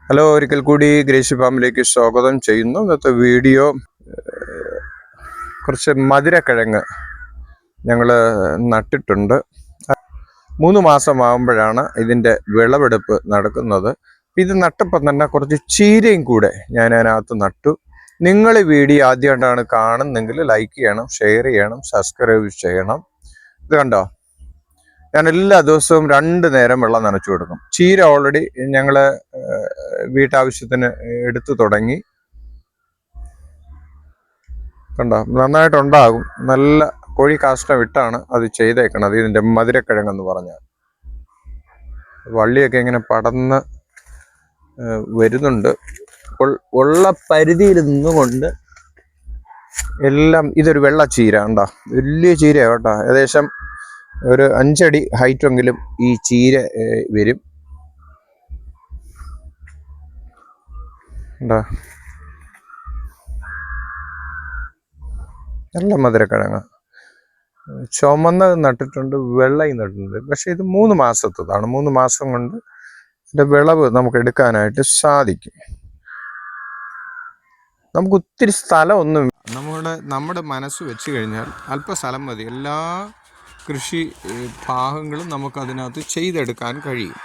Hello, ഒരിക്കൽ കൂടി Gracy ഫാമിലേക്ക് സ്വാഗതം ചെയ്യുന്നു. ഇന്നത്തെ വീഡിയോ കുറച്ച് മധുരക്കിഴങ്ങ് ഞങ്ങൾ നട്ടിട്ടുണ്ട്. 3 മാസമാകുമ്പോഴാണ് ഇതിൻ്റെ വിളവെടുപ്പ് നടക്കുന്നത്. ഇത് നട്ടപ്പം തന്നെ കുറച്ച് ചീരയും കൂടെ ഞാൻ അതിനകത്ത് നട്ടു. നിങ്ങൾ ഈ വീഡിയോ ആദ്യമായിട്ടാണ് കാണുന്നെങ്കിൽ ലൈക്ക് ചെയ്യണം, ഷെയർ ചെയ്യണം, സബ്സ്ക്രൈബ് ചെയ്യണം. ഇത് കണ്ടോ, ഞാൻ എല്ലാ ദിവസവും 2 നേരം വെള്ളം നനച്ചു കൊടുക്കും. ചീര ഓൾറെഡി ഞങ്ങൾ വീട്ടാവശ്യത്തിന് എടുത്തു തുടങ്ങി. കണ്ടോ, നന്നായിട്ടുണ്ടാകും. നല്ല കോഴി കാഷ്ടം ഇട്ടാണ് അത് ചെയ്തേക്കണത്. ഇതിൻ്റെ മധുരക്കിഴങ്ങെന്ന് പറഞ്ഞാൽ വള്ളിയൊക്കെ ഇങ്ങനെ പടന്ന് വരുന്നുണ്ട്. ഉള്ള പരിധിയിൽ നിന്നുകൊണ്ട് എല്ലാം. ഇതൊരു വെള്ളച്ചീര ഉണ്ടോ, വലിയ ചീരയാണ് കേട്ടോ. ഏകദേശം ഒരു 5 അടി ഹൈറ്റെങ്കിലും ഈ ചീര വരും. ഉണ്ടോ, നല്ല മധുരക്കിഴങ്ങ്. ചുമന്ന് നട്ടിട്ടുണ്ട്, വെള്ളയും നട്ടിട്ടുണ്ട്. പക്ഷെ ഇത് 3 മാസത്തതാണ്. 3 മാസം കൊണ്ട് ഇതിൻ്റെ വിളവ് നമുക്ക് എടുക്കാനായിട്ട് സാധിക്കും. നമുക്ക് ഒത്തിരി സ്ഥലമൊന്നും, നമ്മുടെ മനസ്സ് വെച്ച് കഴിഞ്ഞാൽ അല്പസ്ഥലം മതി. എല്ലാ കൃഷി ഭാഗങ്ങളും നമുക്ക് അതിനകത്ത് ചെയ്തെടുക്കാൻ കഴിയും.